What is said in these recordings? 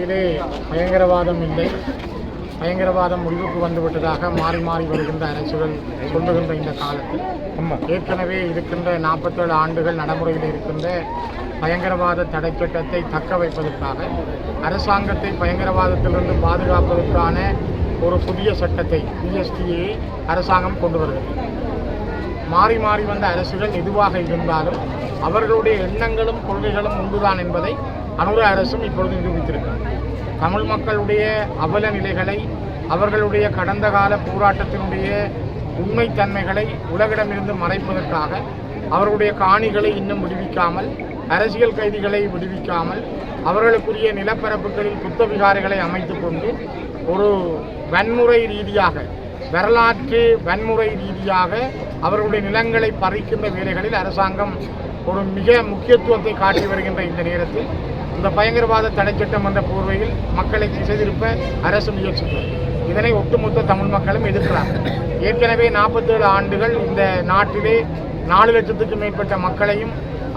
இலங்கையிலே பயங்கரவாதம் இல்லை, பயங்கரவாதம் முடிவுக்கு வந்துவிட்டதாக மாறி மாறி வருகின்ற அரசுகள் சொல்லுகின்ற இந்த காலத்தில் ஏற்கனவே இருக்கின்ற 47 ஆண்டுகள் நடைமுறையில் இருக்கின்ற பயங்கரவாத தடை சட்டத்தை தக்க வைப்பதற்காக அரசாங்கத்தை பயங்கரவாதத்திலிருந்து பாதுகாப்பதற்கான ஒரு புதிய சட்டத்தை PSTயை அரசாங்கம் கொண்டு வருகிறது. மாறி மாறி வந்த அரசுகள் எதுவாக இருந்தாலும் அவர்களுடைய எண்ணங்களும் கொள்கைகளும் ஒன்றுதான் என்பதை அனுர அரசும் இப்பொழுது நிரூபித்திருக்கிறது. தமிழ் மக்களுடைய அவல நிலைகளை, அவர்களுடைய கடந்த கால போராட்டத்தினுடைய உண்மைத்தன்மைகளை உலகிடமிருந்து மறைப்பதற்காக அவர்களுடைய காணிகளை இன்னும் விடுவிக்காமல், அரசியல் கைதிகளை விடுவிக்காமல், அவர்களுக்குரிய நிலப்பரப்புகளில் குத்தவிகாரிகளை அமைத்து கொண்டு ஒரு வன்முறை ரீதியாக, வரலாற்று வன்முறை ரீதியாக அவர்களுடைய நிலங்களை பறிக்கின்ற வேலைகளில் அரசாங்கம் ஒரு மிக முக்கியத்துவத்தை காட்டி வருகின்ற இந்த நேரத்தில் இந்த பயங்கரவாத தடை சட்டம் என்ற போர்வையில் மக்களை திசைதிருப்ப அரசு முயற்சிக்கிறது. இதனை ஒட்டுமொத்த தமிழ் மக்களும் எதிர்க்கிறார்கள். ஏற்கனவே 47 ஆண்டுகள் இந்த நாட்டிலே 4 லட்சத்துக்கும் மேற்பட்ட மக்களையும்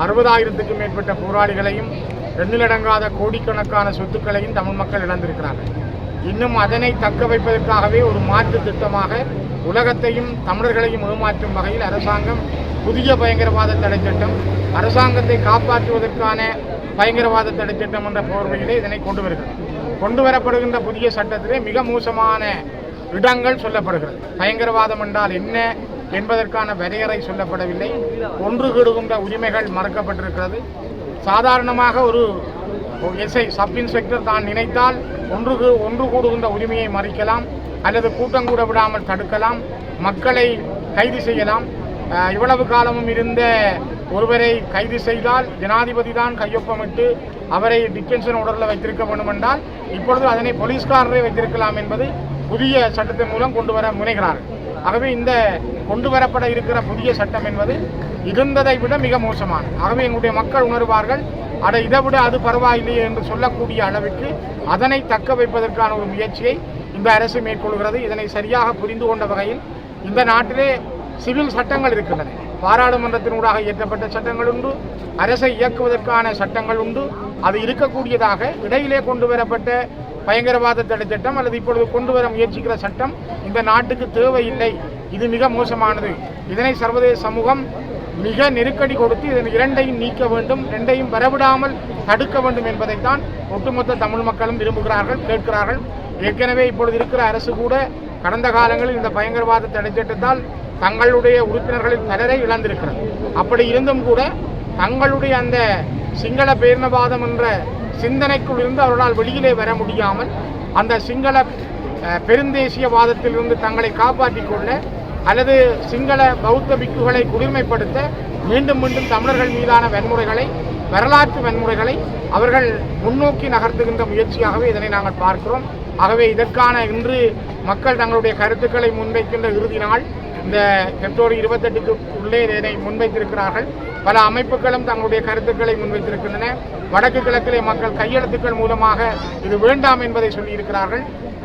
60,000க்கும் மேற்பட்ட போராளிகளையும் எண்ணிலடங்காத கோடிக்கணக்கான சொத்துக்களையும் தமிழ் மக்கள் இழந்திருக்கிறார்கள். இன்னும் அதனை தக்க வைப்பதற்காகவே ஒரு மாற்று திட்டமாக உலகத்தையும் தமிழர்களையும் ஏமாற்றும் வகையில் அரசாங்கம் புதிய பயங்கரவாத தடை சட்டம், அரசாங்கத்தை காப்பாற்றுவதற்கான பயங்கரவாத தடை சட்டம் என்ற போர்வையிலே இதனை கொண்டு வரப்படுகின்ற புதிய சட்டத்திலே மிக மோசமான இடங்கள் சொல்லப்படுகிறது. பயங்கரவாதம் என்றால் என்ன என்பதற்கான வரையறை சொல்லப்படவில்லை. ஒன்று கூடுகின்ற உரிமைகள் மறுக்கப்பட்டிருக்கிறது. சாதாரணமாக ஒரு எஸ்ஐ, சப் இன்ஸ்பெக்டர் தான் நினைத்தால் ஒன்று கூடுகின்ற உரிமையை மறிக்கலாம், அல்லது கூட்டம் கூட விடாமல் தடுக்கலாம், மக்களை கைது செய்யலாம். இவ்வளவு காலமும் இருந்த ஒருவரை கைது செய்தால் ஜனாதிபதி தான் கையொப்பமிட்டு அவரை டிடென்ஷன் ஆர்டரில் வைத்திருக்க வேண்டும் என்றால் இப்பொழுது அதனை போலீஸ்காரரை வைத்திருக்கலாம் என்பது புதிய சட்டத்தின் மூலம் கொண்டு வர முனைகிறார்கள். ஆகவே இந்த கொண்டு வரப்பட இருக்கிற புதிய சட்டம் என்பது இருந்ததை விட மிக மோசமானது. ஆகவே எங்களுடைய மக்கள் உணர்வார்கள், இதை விட அது பரவாயில்லையே என்று சொல்லக்கூடிய அளவுக்கு அதனை தக்க வைப்பதற்கான ஒரு முயற்சியை இந்த அரசு மேற்கொள்கிறது. இதனை சரியாக புரிந்து கொண்ட வகையில் இந்த நாட்டிலே சிவில் சட்டங்கள் இருக்கின்றன. பாராளுமன்றத்தினூடாக இயற்றப்பட்ட சட்டங்கள் உண்டு, அரசை இயக்குவதற்கான சட்டங்கள் உண்டு. அது இருக்கக்கூடியதாக இடையிலே கொண்டு வரப்பட்ட பயங்கரவாத தடை சட்டம் அல்லது இப்பொழுது கொண்டு வர முயற்சிக்கிற சட்டம் இந்த நாட்டுக்கு தேவையில்லை, இது மிக மோசமானது. இதனை சர்வதேச சமூகம் மிக நெருக்கடி கொடுத்து இதன் இரண்டையும் நீக்க வேண்டும், ரெண்டையும் வரவிடாமல் தடுக்க வேண்டும் என்பதைத்தான் ஒட்டுமொத்த தமிழ் மக்களும் விரும்புகிறார்கள், கேட்கிறார்கள். ஏற்கனவே இப்பொழுது இருக்கிற அரசு கூட கடந்த காலங்களில் இந்த பயங்கரவாத தடை சட்டத்தால் தங்களுடைய உறுப்பினர்களில் பலரை இழந்திருக்கிறது. அப்படி இருந்தும் கூட தங்களுடைய அந்த சிங்கள பேரினவாதம் என்ற சிந்தனைக்குள் இருந்து அவர்களால் வெளியிலே வர முடியாமல் அந்த சிங்கள பெருந்தேசியவாதத்திலிருந்து தங்களை காப்பாற்றிக் கொள்ள அல்லது சிங்கள பௌத்த பிக்குகளை குடிமைப்படுத்த மீண்டும் மீண்டும் தமிழர்கள் மீதான வன்முறைகளை, வரலாற்று வன்முறைகளை அவர்கள் முன்னோக்கி நகர்த்துகின்ற முயற்சியாகவே இதனை நாங்கள் பார்க்கிறோம். ஆகவே இதற்கான இன்று மக்கள் தங்களுடைய கருத்துக்களை முன்வைக்கின்ற இறுதி நாள். இந்த பிப்ரவரி 28க்கு உள்ளே இதனை முன்வைத்திருக்கிறார்கள். பல அமைப்புகளும் தங்களுடைய கருத்துக்களை முன்வைத்திருக்கின்றன. வடக்கு கிழக்கிலே மக்கள் கையெழுத்துக்கள் மூலமாக இது வேண்டாம் என்பதை சொல்லியிருக்கிறார்கள்.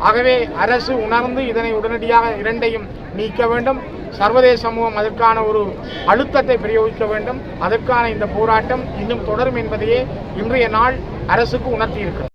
ஆகவே அரசு உணர்ந்து இதனை உடனடியாக இரண்டையும் நீக்க வேண்டும். சர்வதேச சமூகம் அதற்கான ஒரு அழுத்தத்தை பிரயோகிக்க வேண்டும். அதற்கான இந்த போராட்டம் இன்னும் தொடரும் என்பதையே இன்றைய நாள் அரசுக்கு உணர்த்தியிருக்கிறது.